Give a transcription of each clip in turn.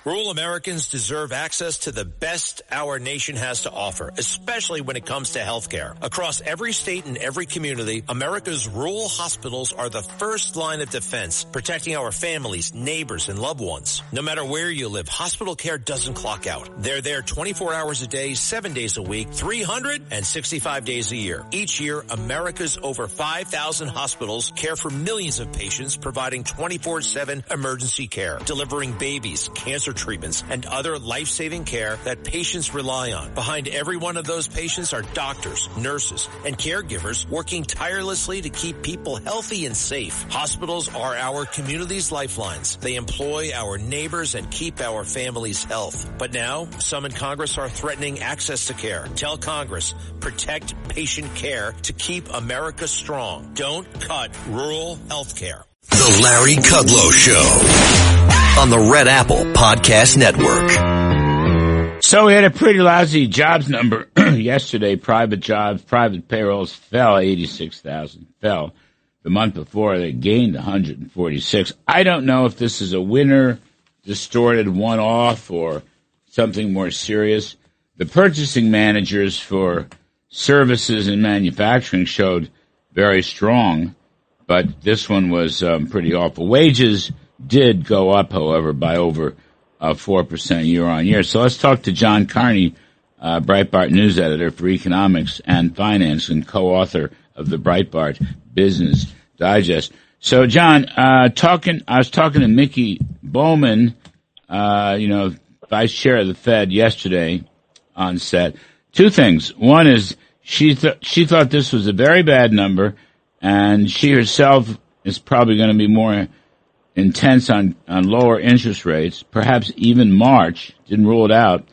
Rural Americans deserve access to the best our nation has to offer, especially when it comes to health care. Across every state and every community, America's rural hospitals are the first line of defense, protecting our families, neighbors, and loved ones. No matter where you live, hospital care doesn't clock out. They're there 24 hours a day, 7 days a week, 365 days a year. Each year, America's over 5,000 hospitals care for millions of patients, providing 24/7 emergency care, delivering babies, cancer treatments, and other life-saving care that patients rely on. Behind every one of those patients are doctors, nurses, and caregivers working tirelessly to keep people healthy and safe. Hospitals are our community's lifelines. They employ our neighbors and keep our families' health. But now, some in Congress are threatening access to care. Tell Congress, protect patient care to keep America strong. Don't cut rural health care. The Larry Kudlow Show on the Red Apple Podcast Network. So we had a pretty lousy jobs number yesterday. Private jobs, private payrolls fell 86,000. Fell. The month before, they gained 146. I don't know if this is a winter distorted one-off or something more serious. The purchasing managers for services and manufacturing showed very strong, but this one was pretty awful. Wages did go up, however, by over 4% year on year. So let's talk to John Carney, Breitbart news editor for economics and finance and co-author of the Breitbart Business Digest. So, John, I was talking to Mickey Bowman, vice chair of the Fed, yesterday on set. Two things. One is she thought this was a very bad number, and she herself is probably going to be more intense on lower interest rates, perhaps even March, didn't rule it out.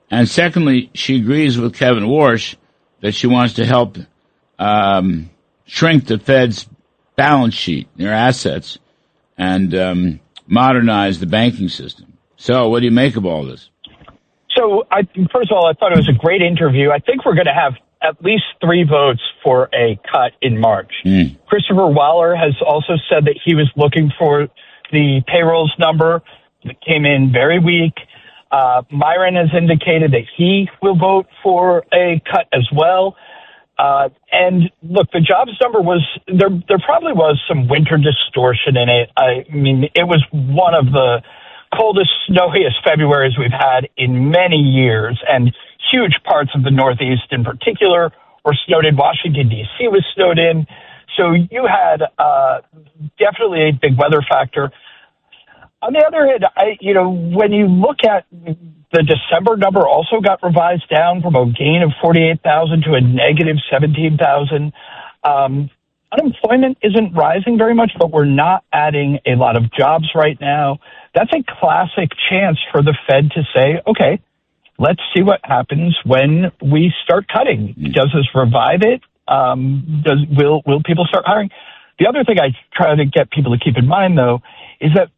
And secondly, she agrees with Kevin Warsh that she wants to help shrink the Fed's balance sheet, their assets, and modernize the banking system. So what do you make of all this? So, first of all, I thought it was a great interview. I think we're going to have at least 3 votes for a cut in March. Christopher Waller has also said that he was looking for the payrolls number that came in very weak. Myron has indicated that he will vote for a cut as well. And look, the jobs number there probably was some winter distortion in it. I mean, it was one of the coldest, snowiest Februaries we've had in many years, and huge parts of the Northeast in particular were snowed in. Washington, D.C. was snowed in. So you had definitely a big weather factor. On the other hand, when you look at the December number, also got revised down from a gain of 48,000 to a negative 17,000. Unemployment isn't rising very much, but we're not adding a lot of jobs right now. That's a classic chance for the Fed to say, okay, let's see what happens when we start cutting. Does this revive it? Will people start hiring? The other thing I try to get people to keep in mind, though, is that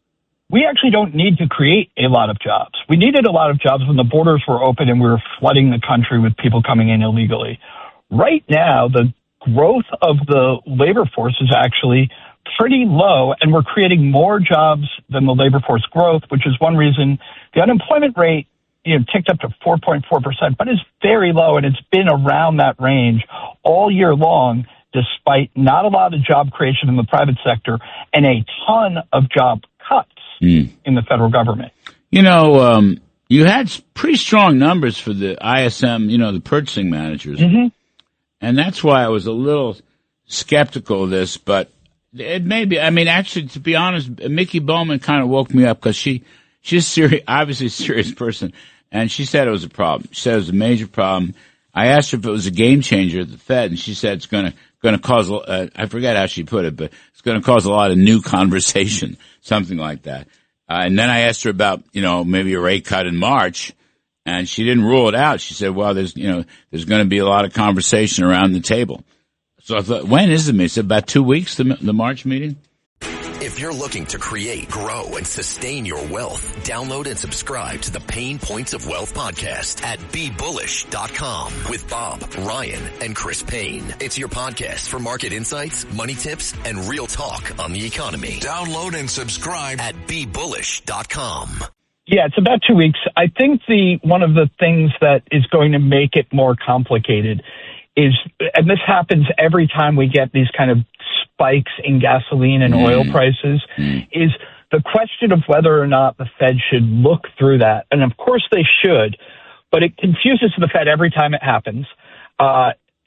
we actually don't need to create a lot of jobs. We needed a lot of jobs when the borders were open and we were flooding the country with people coming in illegally. Right now, the growth of the labor force is actually pretty low, and we're creating more jobs than the labor force growth, which is one reason the unemployment rate ticked up to 4.4%, but is very low, and it's been around that range all year long, despite not a lot of job creation in the private sector and a ton of job cuts in the federal government. You had pretty strong numbers for the ISM, the purchasing managers. And that's why I was a little skeptical of this, but it may be. I mean, actually, to be honest, Mickey Bowman kind of woke me up because she's serious, obviously a serious person, and she said it was a problem. She said it was a major problem. I asked her if it was a game changer at the Fed, and she said it's going to cause. I forget how she put it, but it's going to cause a lot of new conversation, something like that. And then I asked her about maybe a rate cut in March, and she didn't rule it out. She said, well, there's going to be a lot of conversation around the table. So I thought, when is the meeting? It's about 2 weeks, the March meeting? If you're looking to create, grow, and sustain your wealth, download and subscribe to the Pain Points of Wealth podcast at BeBullish.com with Bob, Ryan, and Chris Payne. It's your podcast for market insights, money tips, and real talk on the economy. Download and subscribe at BeBullish.com. Yeah, it's about 2 weeks. I think one of the things that is going to make it more complicated is, and this happens every time we get these kind of spikes in gasoline and oil prices, is the question of whether or not the Fed should look through that. And of course they should, but it confuses the Fed every time it happens.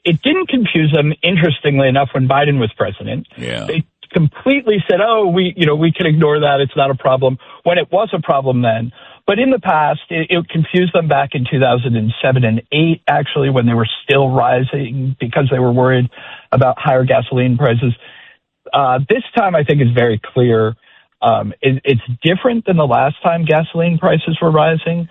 It didn't confuse them, interestingly enough, when Biden was president. Yeah. They completely said, oh, we can ignore that. It's not a problem, when it was a problem then. But in the past, it confused them back in 2007 and 8, actually, when they were still rising because they were worried about higher gasoline prices. This time, I think, is very clear. It's different than the last time gasoline prices were rising,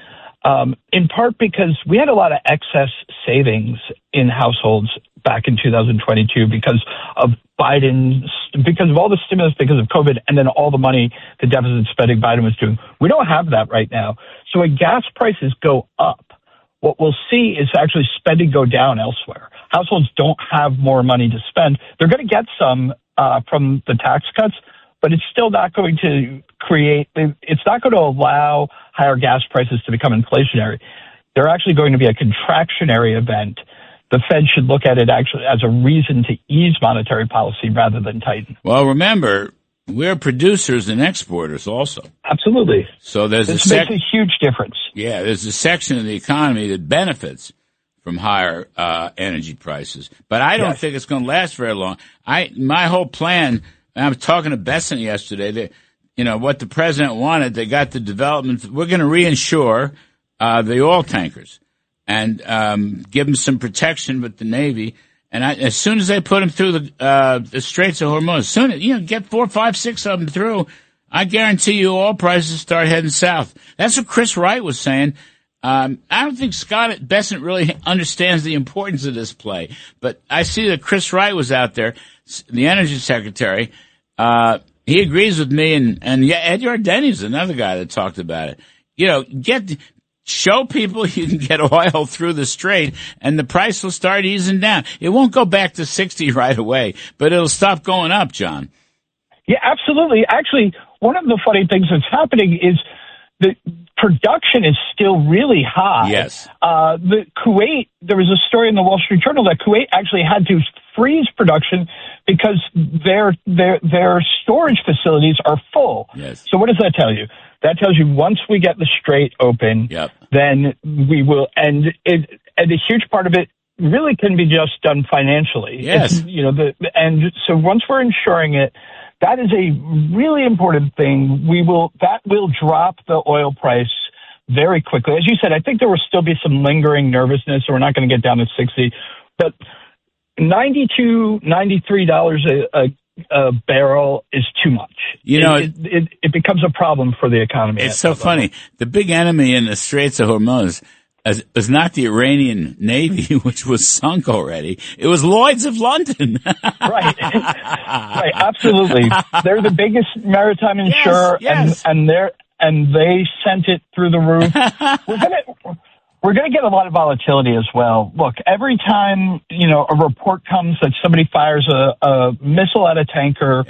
in part because we had a lot of excess savings in households back in 2022 because of because of all the stimulus, because of COVID, and then all the money, the deficit spending Biden was doing. We don't have that right now. So when gas prices go up, what we'll see is actually spending go down elsewhere. Households don't have more money to spend. They're going to get some from the tax cuts, but it's still not going to it's not going to allow higher gas prices to become inflationary. They're actually going to be a contractionary event. The Fed should look at it actually as a reason to ease monetary policy rather than tighten. Well, remember, we're producers and exporters also. Absolutely. So this makes a huge difference. Yeah, there's a section of the economy that benefits from higher energy prices. But I don't think it's going to last very long. My whole plan, I was talking to Besson yesterday, that, what the president wanted, they got the development. We're going to reinsure the oil tankers and give them some protection with the Navy. And as soon as they put them through the Straits of Hormuz, get 4, 5, 6 of them through, I guarantee you oil prices start heading south. That's what Chris Wright was saying. I don't think Scott Bessent really understands the importance of this play, but I see that Chris Wright was out there, the energy secretary. He agrees with me, and Ed Yardeni's another guy that talked about it. Show people you can get oil through the strait, and the price will start easing down. It won't go back to 60 right away, but it'll stop going up, John. Yeah, absolutely. Actually, one of the funny things that's happening is the production is still really high. Yes. Kuwait, there was a story in the Wall Street Journal that Kuwait actually had to freeze production because their storage facilities are full. Yes. So what does that tell you? That tells you once we get the strait open, then we will, and a huge part of it really can be just done financially. Yes. And so once we're ensuring it, that is a really important thing. That will drop the oil price very quickly. As you said, I think there will still be some lingering nervousness, so we're not going to get down to 60, but $92, $93 a barrel is too much. It becomes a problem for the economy. It's so funny. The big enemy in the Straits of Hormuz is not the Iranian Navy, which was sunk already. It was Lloyd's of London. Right. Right. Absolutely. They're the biggest maritime insurer, and they sent it through the roof. We're going to get a lot of volatility as well. Look, every time, a report comes that somebody fires a missile at a tanker,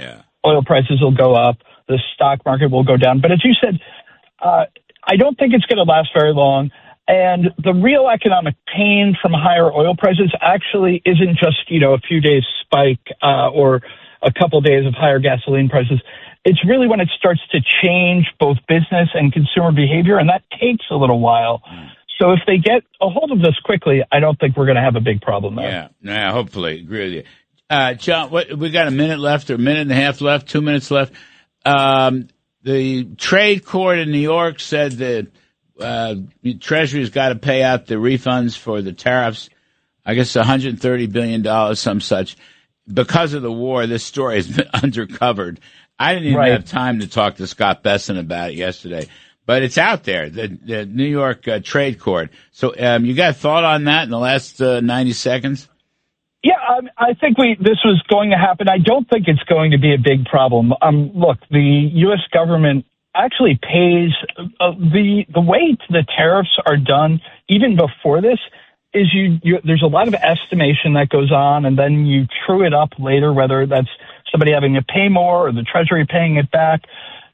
oil prices will go up, the stock market will go down. But as you said, I don't think it's going to last very long. And the real economic pain from higher oil prices actually isn't just, a few days spike or a couple days of higher gasoline prices. It's really when it starts to change both business and consumer behavior, and that takes a little while. So if they get a hold of this quickly, I don't think we're going to have a big problem there. Yeah, hopefully. Agree with you. John, we got a minute left or a minute and a half left, 2 minutes left. The trade court in New York said that Treasury's got to pay out the refunds for the tariffs, I guess $130 billion, some such. Because of the war, this story has been undercovered. I didn't even have time to talk to Scott Besson about it yesterday. But it's out there, the New York Trade Court. So you got a thought on that in the last 90 seconds? Yeah, I think this was going to happen. I don't think it's going to be a big problem. Look, the U.S. government actually pays the way the tariffs are done, even before this, is there's a lot of estimation that goes on, and then you true it up later, whether that's somebody having to pay more or the Treasury paying it back.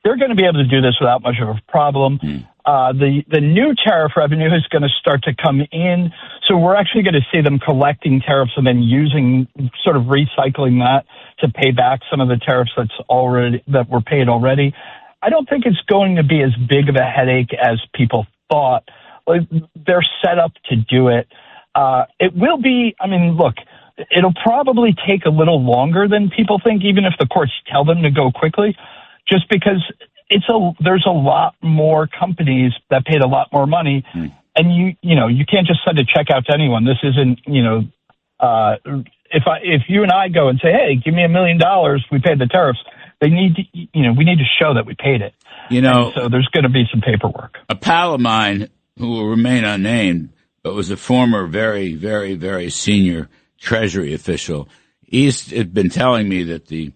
They're going to be able to do this without much of a problem. The new tariff revenue is going to start to come in. So we're actually going to see them collecting tariffs and then sort of recycling that to pay back some of the tariffs that were paid already. I don't think it's going to be as big of a headache as people thought. They're set up to do it. It will be, look, it'll probably take a little longer than people think, even if the courts tell them to go quickly, just because there's a lot more companies that paid a lot more money. And you can't just send a check out to anyone. This isn't, if you and I go and say, hey, give me $1 million, we paid the tariffs. We need to show that we paid it. And so there's going to be some paperwork. A pal of mine who will remain unnamed, but was a former very, very, very senior Treasury official. He's been telling me that the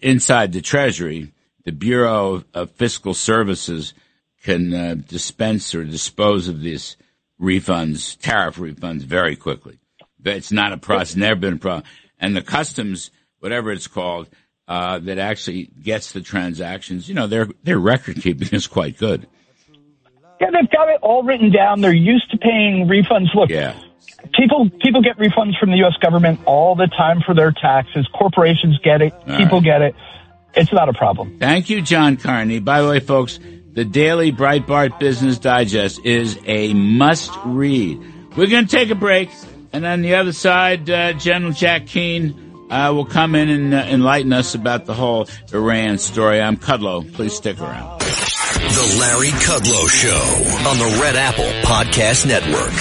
inside the Treasury, the Bureau of Fiscal Services can dispense or dispose of these refunds, tariff refunds, very quickly. It's not a process, never been a problem. And the customs, whatever it's called, that actually gets the transactions, their record keeping is quite good. Yeah, they've got it all written down. They're used to paying refunds. Look, people get refunds from the U.S. government all the time for their taxes. Corporations get it. People get it. It's not a problem. Thank you, John Carney. By the way, folks, the daily Breitbart Business Digest is a must-read. We're going to take a break, and on the other side, General Jack Keane will come in and enlighten us about the whole Iran story. I'm Kudlow. Please stick around. The Larry Kudlow Show on the Red Apple Podcast Network.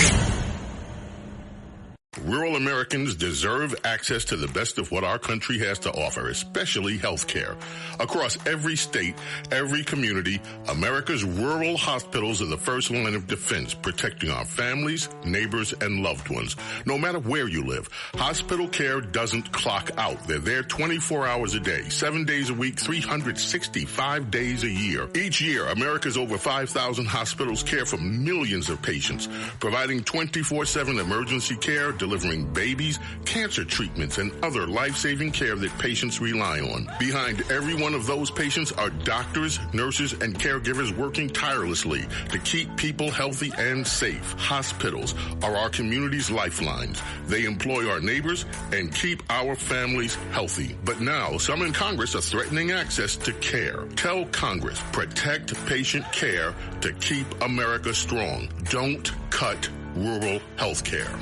Rural Americans deserve access to the best of what our country has to offer, especially health care. Across every state, every community, America's rural hospitals are the first line of defense, protecting our families, neighbors, and loved ones. No matter where you live, hospital care doesn't clock out. They're there 24 hours a day, 7 days a week, 365 days a year. Each year, America's over 5,000 hospitals care for millions of patients, providing 24/7 emergency care, delivering babies, cancer treatments, and other life-saving care that patients rely on. Behind every one of those patients are doctors, nurses, and caregivers working tirelessly to keep people healthy and safe. Hospitals are our community's lifelines. They employ our neighbors and keep our families healthy. But now, some in Congress are threatening access to care. Tell Congress, protect patient care to keep America strong. Don't cut rural health care.